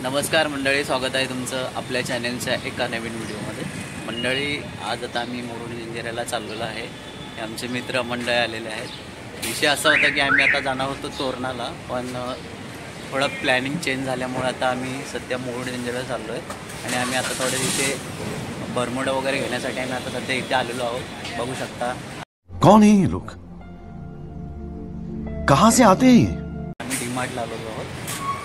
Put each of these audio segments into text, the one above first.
नमस्कार मंडळी, स्वागत आहे तुमचं आपल्या चॅनलच्या एका नवीन व्हिडिओमध्ये। मंडळी, आज आता आम्ही मुरुड जंजिऱ्याला चाललेलो आहे। हे आमचे मित्र मंडळी आलेले आहेत। विषय असा होता की आम्ही आता जाणार होतो तोरणाला, पण थोडं प्लॅनिंग चेंज झाल्यामुळे आता आम्ही सध्या मुरुड जंजिऱ्याला चाललो आहे आणि आम्ही आता थोडे इथे बरमुडा वगैरे घेण्यासाठी आम्ही आता सध्या इथे आलेलो आहोत। बघू शकता। कौन है ये लोग, कहाँ से आते हैं? आम्ही डीमार्टला आलेलो आहोत।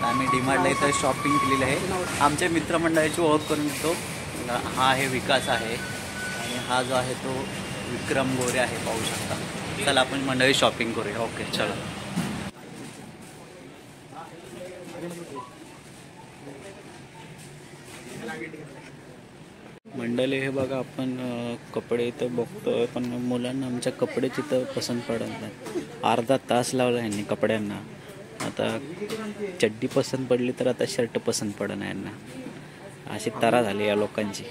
आम्ही डीमार्टला इथं शॉपिंग केलेली आहे। आमच्या मित्रमंडळाची ओळख करून देतो। हा आहे विकास आहे आणि हा जो आहे तो विक्रम गोरे आहे, पाहू शकता। चला आपण मंडळी शॉपिंग करूया। ओके चला। मंडळी हे बघा, आपण कपडे इथं बघतोय, पण मुलांना आमच्या कपडे तिथं पसंत पडत नाही। अर्धा तास लावला यांनी कपड्यांना। आता चड्डी पसंत पडली तर आता शर्ट पसंत पडणार यांना। अशी तरा झाली या लोकांची।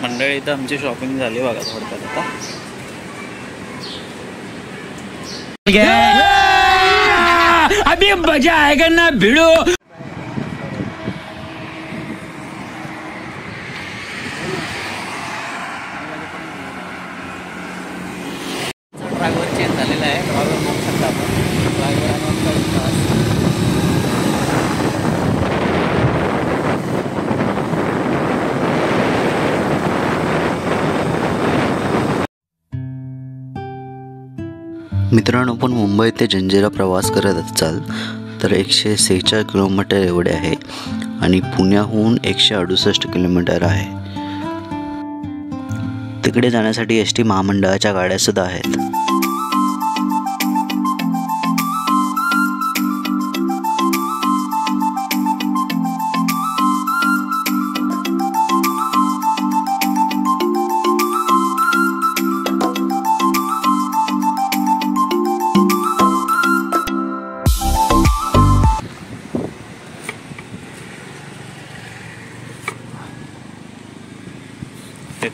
मंडळी इथं आमची शॉपिंग झाली बघा थोडक्यात आता। अभी मजा आएगा ना भिड़ो। ड्रायव्हर चेंज झालेला आहे। ड्रायव्हर बघू शकता आपण। ड्रायव्हर आणि आमचा विकास। मित्रांनो, पण मुंबई ते जंजिरा प्रवास करत असाल तर 146 किलोमीटर एवढे आहे आणि पुण्याहून 168 किलोमीटर आहे। तिकडे जाण्यासाठी ST महामंडळाच्या गाड्या सुद्धा आहेत।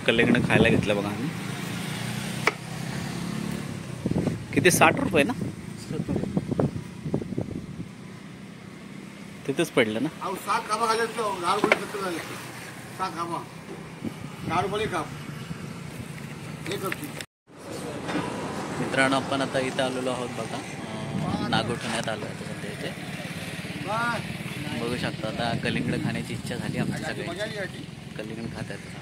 कलेकडे खायला घेतलं बघा आम्ही। किती 60 रुपये ना? तिथेच पडलं ना। मित्रांनो, आपण आता इथं आलेलो आहोत बघा। नागोठण्यात आलो आहे सध्या इथे। बघू शकता। आता कलिंगड खाण्याची इच्छा झाली आमची सगळ्यांची। कलिंगड खात आहेत।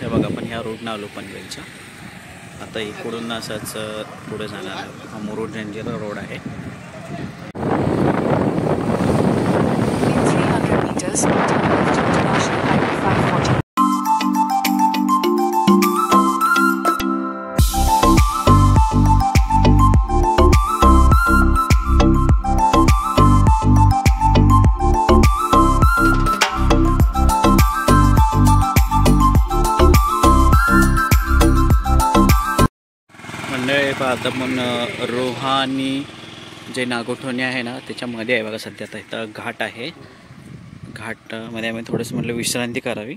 हे बघा, आपण ह्या रोडनं आलो पनवेलच्या। आता इकडून असंच पुढे जाणार। हा मुरुड जंजिरा रोड आहे। आता पण रोहा आणि जे नागोठणे आहे ना त्याच्यामध्ये आहे बघा सध्या। आता इथं घाट आहे। घाटमध्ये आम्ही थोडंसं म्हटलं विश्रांती करावी।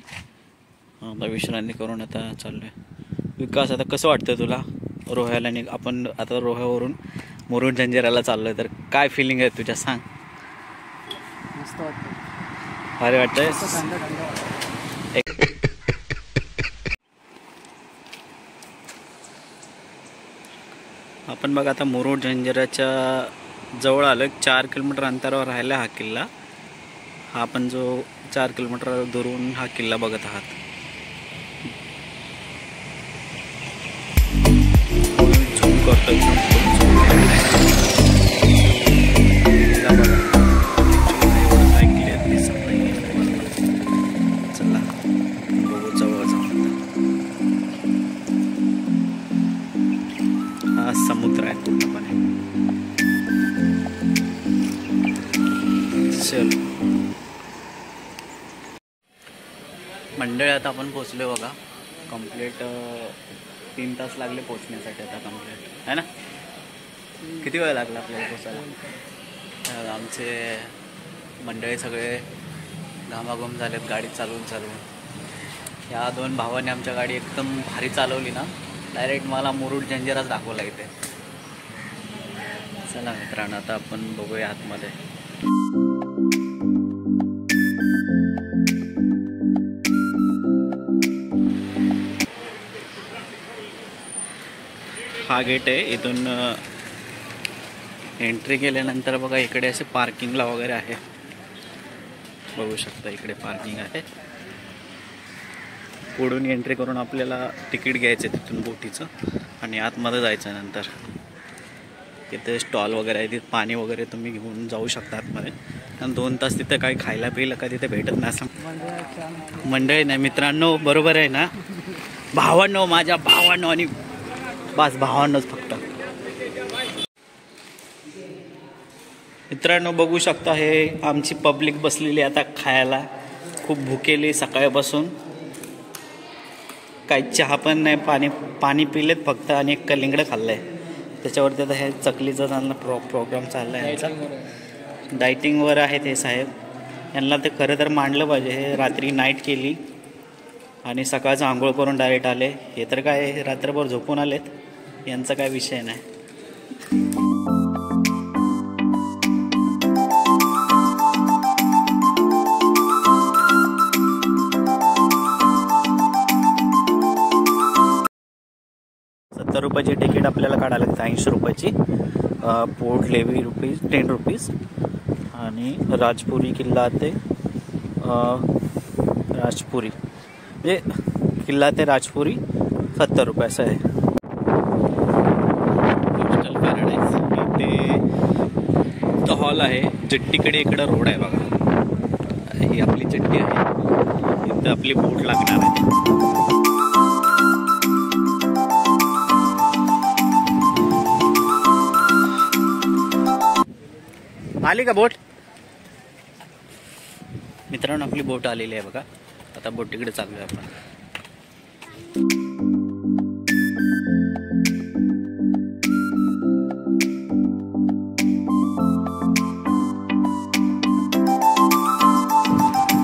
आता विश्रांती करून आता चाललो आहे। विकास, आता कसं वाटतं तुला रोह्याला? आपण आता रोह्यावरून मुरुड जंजिऱ्याला चाललो आहे, तर काय फिलिंग आहे तुझ्या, सांग। मस्त वाटतं। भारी वाटतंय। आपण बघा आता मुरुड जंजिऱ्याच्या जवळ आलं। 4 किलोमीटर अंतरावर राहिला हा किल्ला। हा आपण जो 4 किलोमीटर दूरून हा किल्ला बघत आहात। झूम करतोय। चला बघू जवळ जाऊन। हा समुद्र आहे पूर्णपणे। चल मंडळी, आता आपण पोचलो बघा। कंप्लीट 3 तास लागले पोचण्यासाठी आता कंप्लीट आहे ना। किती वेळ लागला आपल्याला पोचायला? आमचे मंडळी सगळे घामाघूम झालेत गाडी चालवून. या 2 भावांनी आमच्या गाडी एकदम भारी चालवली ना, डायरेक्ट मला मुरुड जंजिराच दाखवला इथे. चला मित्रांनो, आता आपण बघूया आतमध्ये. हा गेट आहे. इथून एंट्री केल्यानंतर बघा इकडे असे पार्किंगला वगैरे आहे, बघू शकता इकडे पार्किंग आहे. पुढून एंट्री करून आपल्याला तिकीट घ्यायचं आहे तिथून बोटीचं आणि आतमध्ये जायचं. नंतर तिथे स्टॉल वगैरे आहे, तिथे पाणी वगैरे तुम्ही घेऊन जाऊ शकता आतमध्ये. आणि 2 तास तिथे काही खायला प्यायला का तिथे भेटत नाही असं मंडळी नाही मित्रांनो, बरोबर आहे ना भावांनो, माझ्या भावांनो आणि बस भावांनोच फक्त. मित्रांनो बघू शकता हे आमची पब्लिक बसलेली आता खायला, खूप भुकेली सकाळपासून. काही चहा पण नाही, पाणी पिलेत फक्त आणि एक कलिंगडं खाल्लं आहे. त्याच्यावरती आता हे चकलीचा चालला प्रोग्राम चालला आहे यांचा. डायटिंगवर आहेत हे साहेब. यांना ते खरं तर मांडलं पाहिजे. हे रात्री नाईट केली आणि सकाळचं आंघोळ करून डायरेक्ट आले. हे तर काय रात्रभर झोपून आलेत, यांचा काय विषय नाही. ₹70ची तिकीट आपल्याला काढायला लागते, 80 रुपयाची. पोर्ट लेवी ₹10 रुपीज आणि राजपुरी किल्ला ते राजपुरी म्हणजे किल्ला ते राजपुरी 70 रुपये असं आहे. कोस्टल पॅराडाईज इथे हॉल आहे. जेट्टीकडे इकडं रोड आहे बघा, ही आपली जेट्टी आहे, इथं आपली बोट लागणार आहे. आली का बोट? मित्रांनो आपली बोट आलेली आहे बघा. आता बोटीकडे चाललोय आपण.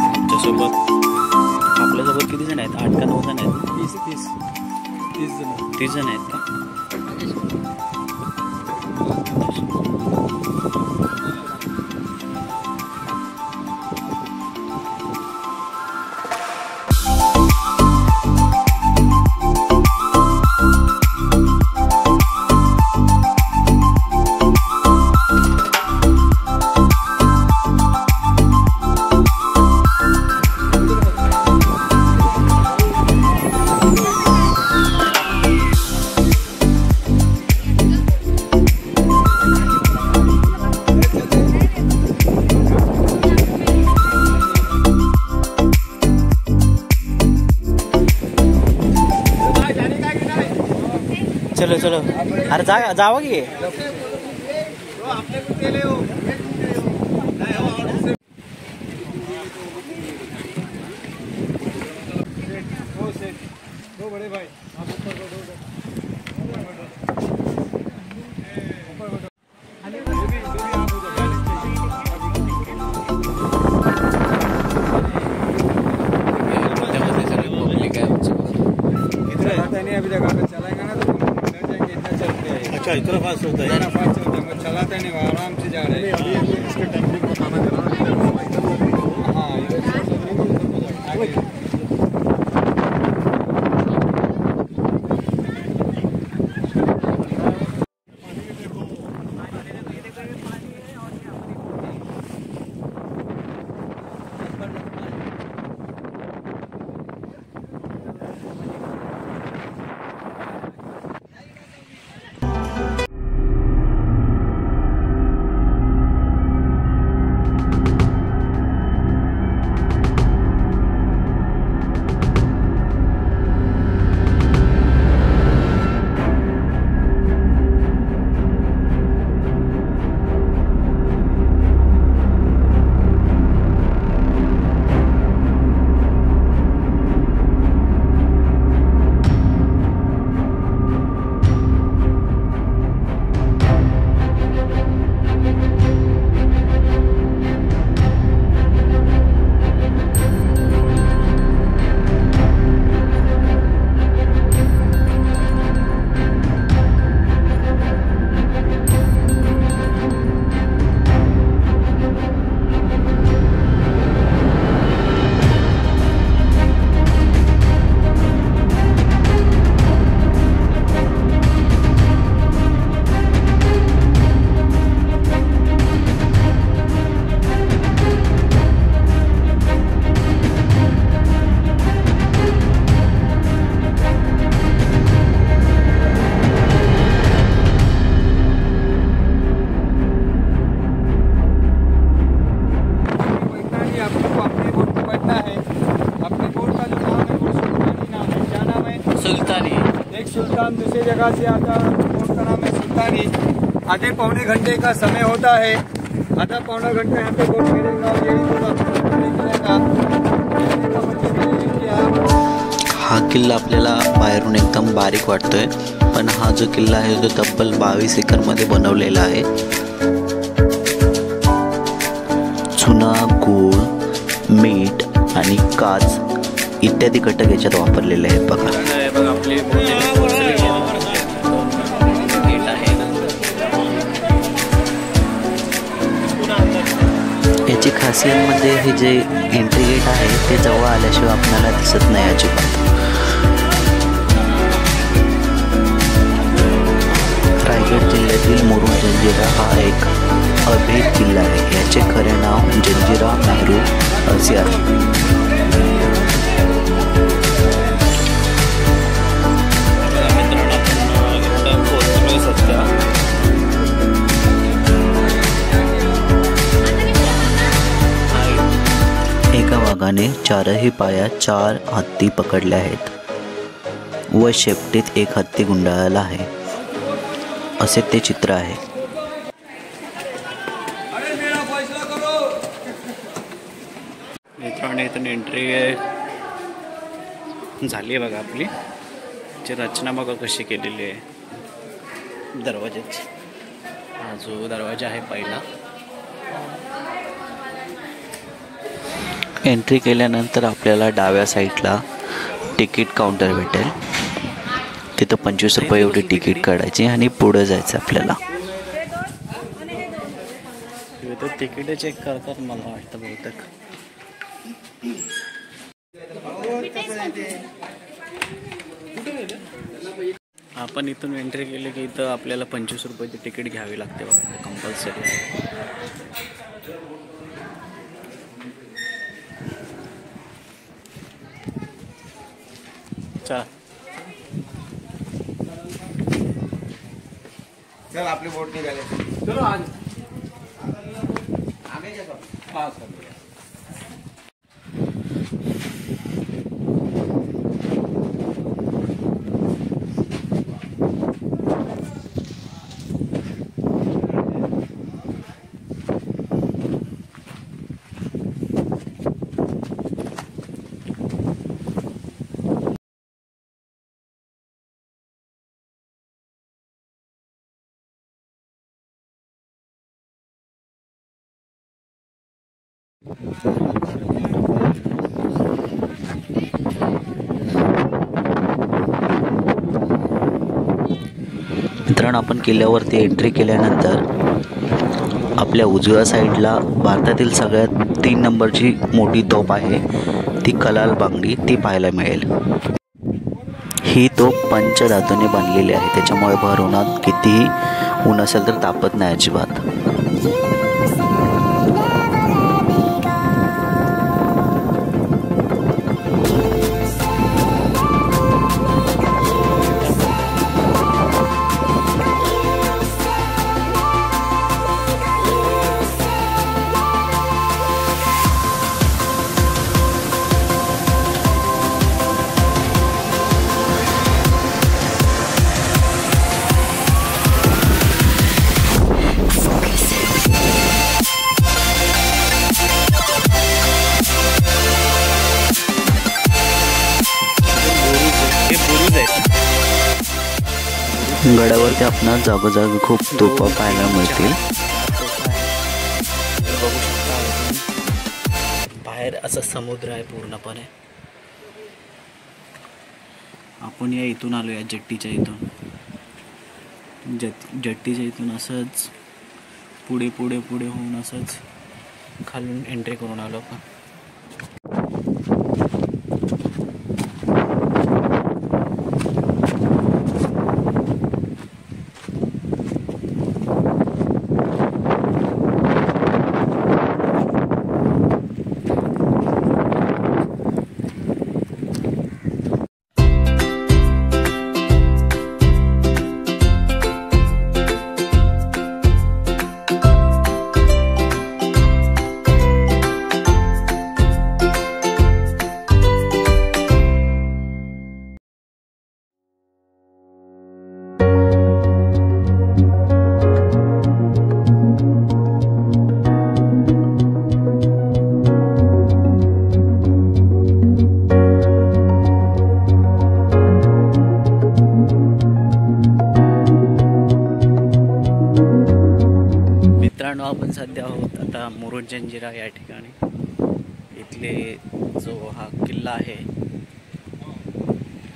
आमच्यासोबत आपल्यासोबत किती जण आहेत? 8 का 9 जण आहेत? 30 जण आहेत का? चलो चलो, अरे जावा की. अच्छा इतना फास्ट होता है? फास्ट होता है, चलाते नहीं, आराम से जा रहे हैं. इसके टेक्निक बताना जरा. हाँ अपने बोट में बैठना है। अपने बोट का जो नाम है वो सुल्तानी नाम है। क्या नाम है? सुल्तानी। एक सुल्तान दूसरी जगह से आता है, बोट का नाम है सुल्तानी। आधे पौने घंटे का समय होता है। आधा पौना घंटा यहाँ पे बोट मिलेगा और यही बोट आपको निकलेगा। हा किल्ला आपल्याला बाहेरून एकदम बारीक वाटतोय, पण हा जो किल्ला आहे तो तब्बल 22 एकरमध्ये बनवलेला आहे. चुना, गूळ, मीठ आणि काच इत्यादी घटक याच्यात वापरलेले आहेत. बघा बघा आपले गेट आहे. याची खासियत म्हणजे हे जे एंट्री गेट आहे ते जवळ आल्याशिवाय आपल्याला दिसत नाही अजिबात. रायगड जिल्ह्यातील मुरुड जंजिरा हा एक अभेद किल्ला आहे. याचे खरे नाव जंजिरा मेहरू असे आहे. एका वाघाने चारही पायात 4 हत्ती पकडल्या आहेत व शेपटीत एक हत्ती गुंडाळला आहे, असे ते चित्र आहे. मित्रांनो इथून एंट्री झाली आहे बघा. आपली ची रचना बघा कशी केलेली आहे दरवाजाची. हा जो दरवाजा आहे पहिला, एंट्री केल्यानंतर आपल्याला डाव्या साईडला तिकीट काउंटर भेटेल. तिथं 25 रुपये एवढी तिकीट काढायची आणि पुढं जायचं आपल्याला. इथं तिकीट चेक करतात मला वाटतं बहुतेक. आपण इथून एंट्री केली की इथं आपल्याला 25 रुपयाची तिकीट घ्यावी लागते बघा, कंपल्सरी आहे. चला चल आपली बोट निघाले. चलो आज हाँ सर. मित्रांनो आपण किल्ल्यावरती एंट्री केल्यानंतर आपल्या उजव्या साईडला भारतातील सगळ्यात 3 नंबरची मोठी तोफ आहे ती कलाल बांगडी, ती पाहायला मिळेल. ही तोफ पंचधातूने बांधलेली आहे, त्याच्यामुळे भर उन्हात कितीही ऊन असेल तर तापत नाही अजिबात. गडावरती आपणास जागोजागी खूप तोफा पाहायला मिळतील. बघू शकता बाहेर असा समुद्र आहे पूर्णपणे. आपण या इथून आलो, या जेट्टीच्या इथून, जेट्टीच्या इथून असंच पुढे पुढे पुढे होऊन असंच खालून एंट्री करून आलो आपण. आपण सध्या आहोत आता मुरुड जंजिरा या ठिकाणी. इथले जो हा किल्ला आहे,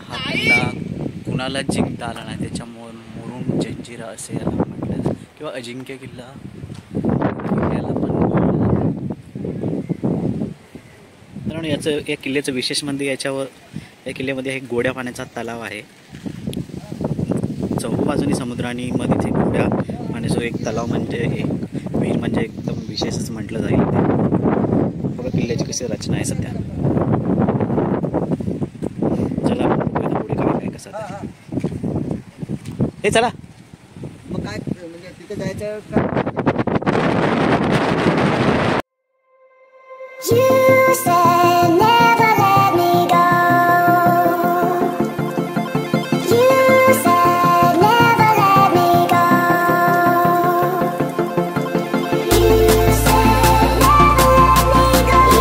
हा किल्ला कुणाला जिंकता आला नाही, त्याच्यामुळे मुरुड जंजिरा असे याला म्हटलं जातं किंवा अजिंक्य किल्ला किल्ल्याला पण कारण या किल्ल्याचं विशेष म्हणजे या किल्ल्यामध्ये एक गोड्या पाण्याचा तलाव आहे. चहूबाजूनी समुद्र आणि मध्येच एक गोड्या पाण्याचा एक तलाव म्हणजे एक मेन म्हणजे एकदम विशेषच म्हटलं जाईल. बघा किल्ल्याची कशी रचना आहे सध्या. चला पुढे काय कसं हे चला मग काय म्हणजे तिथे जायचं का? You said never let me go. You said never let me go. You said never let me go.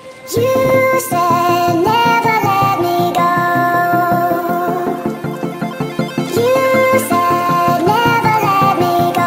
You said never let me go. You said never let me go.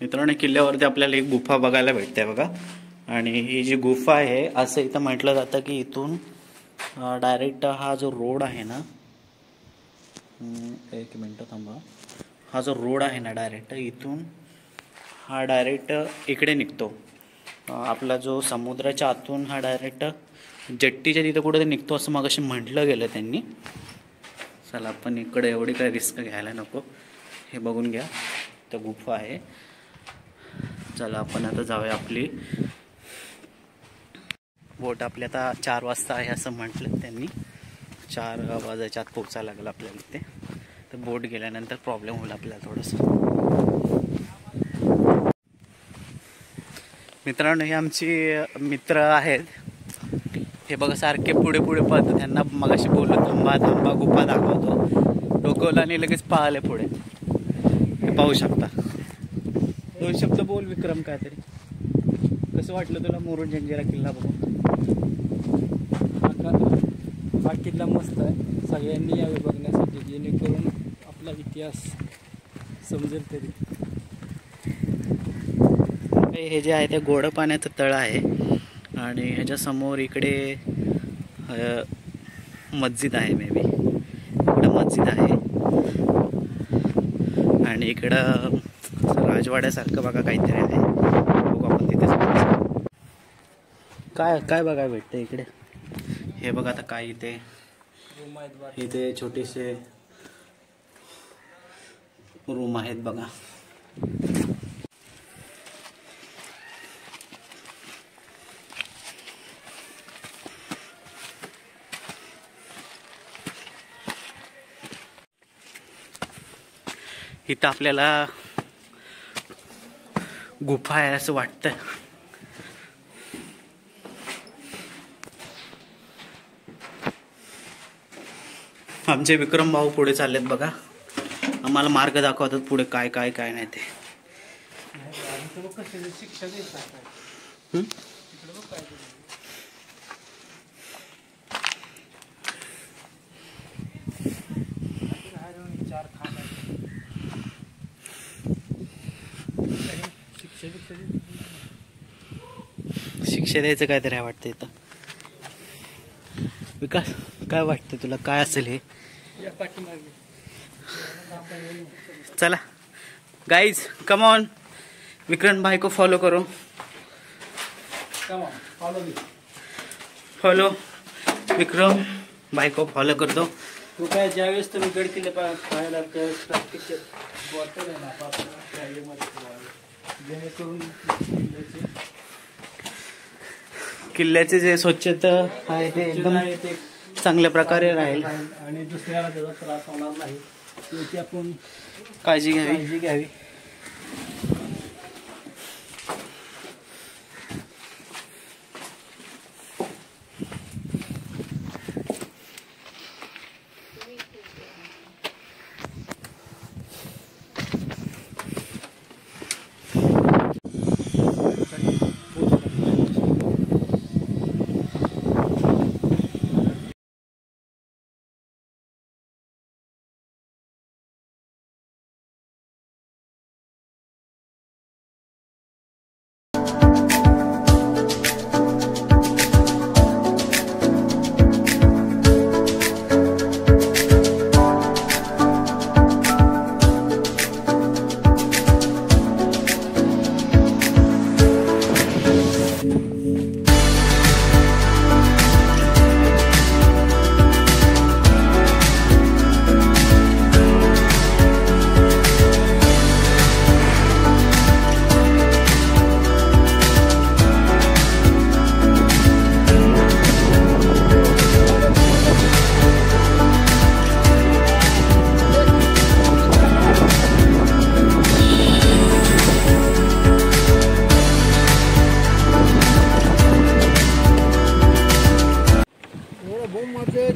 मित्रांनो किल्ल्यावरती आपल्याला एक गुफा बघायला भेटते बघा. आणि ही जी गुफा आहे असं इथं म्हटलं जातं की इथून डायरेक्ट हा जो रोड आहे ना, एक मिनटं थांबा, हा जो रोड आहे ना डायरेक्ट इथून हा डायरेक्ट इकडे निघतो. आपला जो समुद्राच्या आतून हा डायरेक्ट जेट्टीच्या तिथं कुठे निघतो असं मगाशी म्हटलं गेलं त्यांनी. चला आपण इकडे एवढी काही रिस्क घ्यायला नको, हे बघून घ्या. तर गुफा आहे. चला आपण आता जाऊया. आपली बोट आपली आता 4 वाजता आहे असं म्हटलं त्यांनी. 4 वाजायच्या आत पोचायला लागेल आपल्याला इथे. तर बोट गेल्यानंतर प्रॉब्लेम होईल आपल्याला थोडंसं. मित्रांनो, हे आमची मित्र आहेत. हे बघा सारखे पुढे पुढे पळतात. त्यांना मगाशी बोललो थांबा थांबा, गुफा दाखवतो, डोकवलं आणि लगेच पळाले पुढे. हे पाहू शकता. 2 शब्द बोल विक्रम. काहीतरी कसं वाटलं तुला मुरुड जंजिरा किल्ला बघून? हा किल्ला मस्त आहे. सगळ्यांनी यावे बघण्यासाठी, जेणेकरून आपला इतिहास समजेल तरी. हे जे आहे ते गोड पाण्याचं तळ आहे आणि ह्याच्यासमोर इकडे मस्जिद आहे. मे बी इकडं मस्जिद आहे आणि इकडं राजवाड्यासारखं बघा काहीतरी आहे. बघू आपण तिथे काय काय बघायला भेटतं इकडे. हे बघा आता काय इथे छोटेसे रूम आहेत बघा. इथं आपल्याला गुफा आहे असं वाटतं. आमचे विक्रम भाऊ पुढे चाललेत बघा. आम्हाला मार्ग दाखवतात पुढे काय काय काय नाही ते. शिक्षा द्यायचं काहीतरी आहे वाटतं इथं. विकास काय वाटतं तुला, काय असेल हे? चला गाइज, कम ऑन, विक्रम भाई को फॉलो करो. फॉलो विक्रम भाई को फॉलो कर दो. तो काय ज्यावेळेस तुम्ही गड किल्ले पाहायला त्यावेळेस प्रॅक्टिस बॉटल आहे ना जेणेकरून किल्ल्याचे जे स्वच्छता आहे ते एकदम चांगल्या प्रकारे राहील आणि दुसऱ्याला त्याचा त्रास होणार नाही याची आपण काळजी घ्यावी.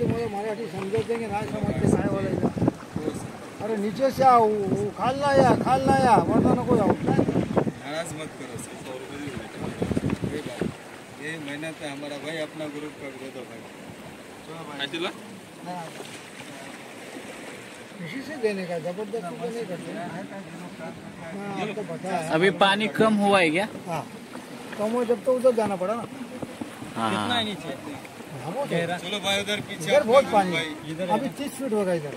तुम्हाला मराठी समजायचं की नाही समजते काय बोलायचं. अरे नीचे से आओ, खालना या वरना नको जाऊ. नाराज मत करो ये मेहनत है हमारा भाई, अपना ग्रुप का दे दो भाई. किसी से देने का जबरदस्ती तो नहीं करते. आपको पता है अभी पानी कम हुआ है क्या? हाँ कम हो जब तो उधर जाना पड़ा ना. हाँ चलो भाई उधर पीछे इधर बहुत पानी इधर अभी 30 फीट होगा इधर.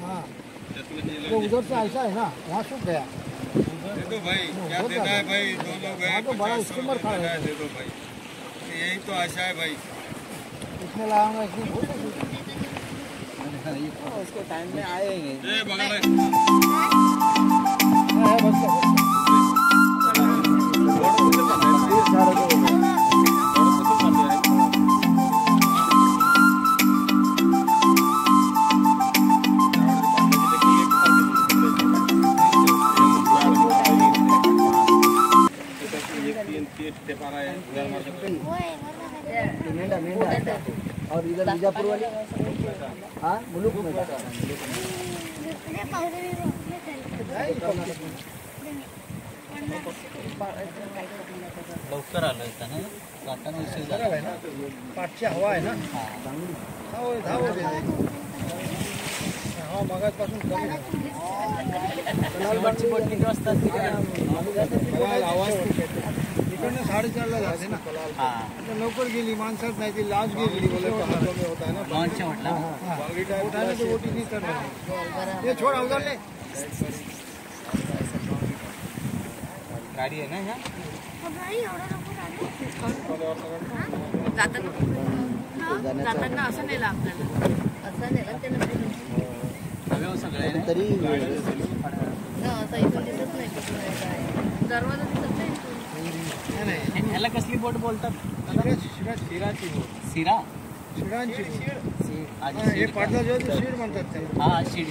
हाँ तो उधर से ऐसा है ना, वहाँ सूख गया. दे दो भाई, क्या देना है भाई, 2 लोग हैं, तो बड़ा स्टीमर खा रहा है. दे दो भाई, यही तो आशा है भाई. इसमें लगाऊंगा इसमें उसके टाइम में आएंगे. बीजापुर वाली हाँ मुलुक में लवकर आलो इथं ना जाताना उशीर झाला आहे ना पाठची हवा आहे ना धाव हवा मगाचपासून कमी शेवटची बोट किती वाजता असते? आवाज खूप येतो इकडनं 4:30ला जाते ना हां आता लवकर गेली माणसात नाही ती लाज गेली कमी होता ना लॉन्चच्या म्हटलं बांगडी टाइम उठाने तो वोटिंग नहीं कर रहे ये छोड़ उधर ले गाड़ी है ना यहाँ जाताना असं नेलं आपल्याला असं नेलं हवे सगळे तरी असं इथून दिसत नाही दरवाजा दिसत नाही ह्याला कसली बोट बोलतात? शिराची सिरा शिरांची आधी हे पाडला जो शिर म्हणतात त्याला हा शीड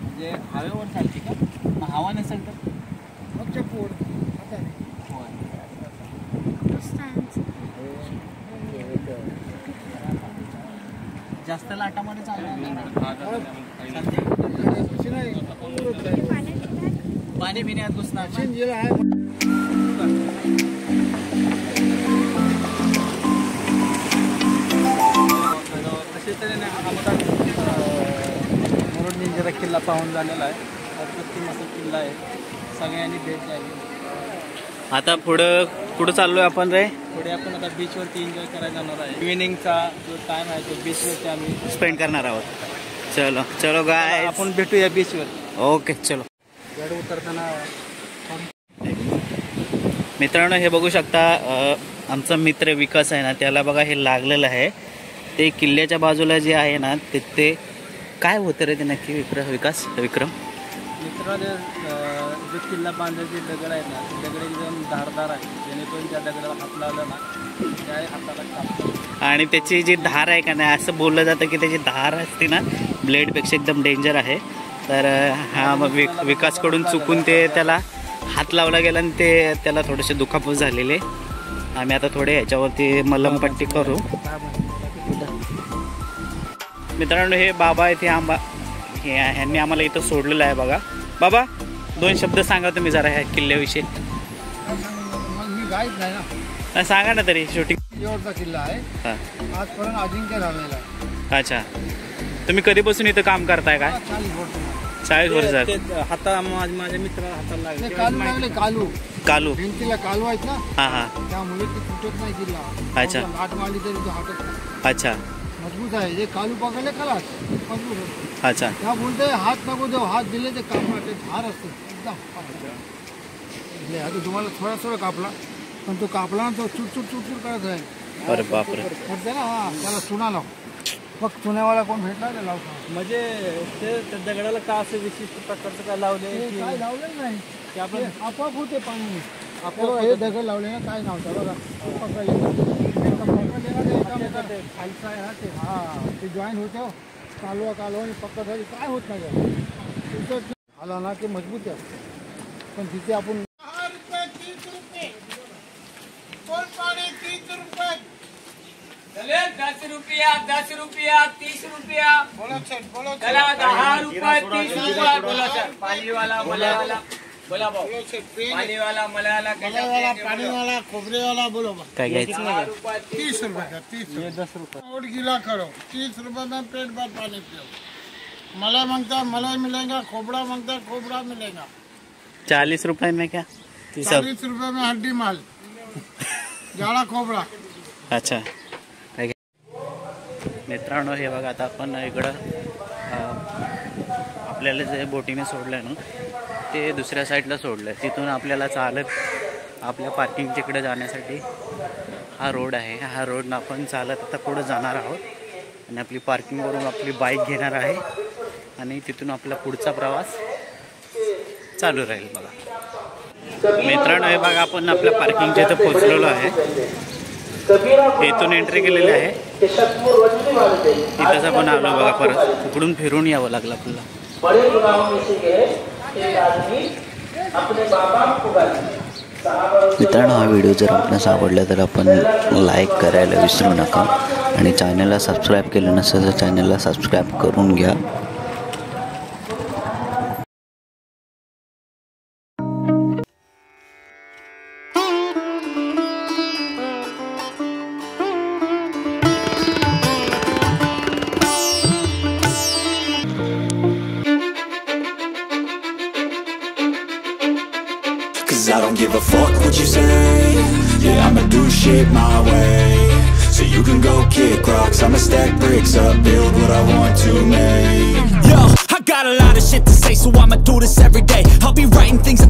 म्हणजे हवेवर चालते का? मग हवा नसेल तर मग चप्पूड आता जास्त लाटामध्ये चालणार पाणी पिण्यात घुसणार अशा तऱ्हेने आमचा मुरुड जंजिरा किल्ला पाहून झालेला आहे. अप्रतिम असा किल्ला आहे. सगळ्यांनी भेट द्यावी. आता पुढं चाललोय आपण रे. पुढे आपण आता बीचवरती एन्जॉय करायला जाणार आहे. इव्हिनिंगचा जो टाइम आहे तो बीचवरती आम्ही स्पेंड करणार आहोत. चलो गाय आपण भेटूया बीचवर. ओके चलो. गाडी उतरताना मित्रांनो हे बघू शकता आमचा मित्र विकास आहे ना त्याला बघा हे लागलेलं आहे. ते किल्ल्याच्या बाजूला जे आहे ना ते काय होतं रे ते नक्की विक्रम मित्राने जो किल्ला बांधायचे दगड आहेत ना ते दगड एकदम धारदार आहे. जेणेकरून त्या दगडाला हात लावला ना त्या हाताला कापतो. आणि त्याची जी धार आहे का नाही असं बोललं जातं की त्याची धार असते ना ब्लेडपेक्षा एकदम डेंजर आहे. तर हा मग विकासकडून चुकून ते त्याला हात लावला गेला आणि ते त्याला थोडेसे दुखापत झालेले. आम्ही आता थोडे ह्याच्यावरती मलमपट्टी करू. मित्रांनो हे बाबा आहे ते ह्यांनी आम्हाला इथं सोडलेलं आहे बघा. बाबा 2 शब्द सांगा तुम्ही जरा ह्या किल्ल्याविषयी. मी गाईड नाही ना सांगा ना तरी. शूटिंग एवढा किल्ला आहे हां आजपर्यंत अजिंक्य झालेला आहे. अच्छा तुम्ही कधीपासून इथं काम करताय काय? 40 वर्ष झाले. हाता माझ्या मित्राला हाताला लागले. कालू लागले कालू भिंतीला कालू आहेत ना हां त्यामुळे ते तुटत नाही किल्ला. अच्छा. लाट मारली तरी तो हातच अच्छा मजबूत आहे. जे कालू पकडले खलास मजबूत होतो. अच्छा त्या बोलते हात नको देऊ हात दिले ते काम ते धार असते एकदम. आता तुम्हाला थोडा कापला पण तो कापला ना तो चुटचुट करत आहे. अरे बापरे करते ना हा त्याला चुना लाव. मग चुन्यावाला कोण भेटला ते लावतो. म्हणजे ते त्या दगडाला का असं विशिष्ट प्रकारचं काय लावले काय लावलेलं नाही की आपण आपोआप होते पाणी. आपोआप हे दगड लावले ना काय नव्हतं बघा खालचं आहे ना ते हा ते जॉईन होतं कालवा आणि पकड काय होत नाही आला ना ते मजबूत आहे. पण तिथे आपण 10 रुपया 30 रुपया चला 10 रुपये 30 रुपये बोला सर. पाणीवाला मलावाला बोला भाऊ. पाणीवाला मलावाला पाणीवाला खोबरेवाला बोलो काय घ्यायचं 30 रुपये का 10 रुपये और गीला करो. 30 रुपये में पेट भर पानी पियो. मलाई मांगता मलाई मिलेगा. खोबड़ा मांगता खोबड़ा मिलेगा. 40 रुपये में क्या? 40 रुपये में हड्डी माल जाड़ा खोबड़ा. अच्छा मित्रांनो हे बघा आता आपण इकडं आपल्याला जे बोटीने सोडलं ना ते दुसऱ्या साईडला सोडलं. तिथून आपल्याला चालत आपल्या पार्किंगच्या इकडे जाण्यासाठी हा रोड आहे. हा रोडनं आपण चालत आता पुढं जाणार आहोत आणि आपली पार्किंग करून आपली बाईक घेणार आहे आणि तिथून आपला पुढचा प्रवास चालू राहील. बघा मित्रांनो हे बघा आपण आपल्या पार्किंगच्या इथं पोचलेलो आहे. इथून एंट्री केलेली आहे. इथंच आपण आलो बघा. परत उकडून फिरून यावं लागलं आपल्याला. बड़े गुनाहों में से एक आदमी अपने बाप को गाली मित्रांनो, हा व्हिडिओ जर आपणास आवडला तर आपण लाईक करायला विसरू नका आणि चॅनलला सबस्क्राईब केलं नसेल तर चॅनलला सबस्क्राईब करून घ्या. Cause I don't give a fuck what you say. Yeah, I'ma do shit my way. So you can go kick rocks, I'ma stack bricks up, build what I want to make. Yo, I got a lot of shit to say, so I'ma do this every day. I'll be writing things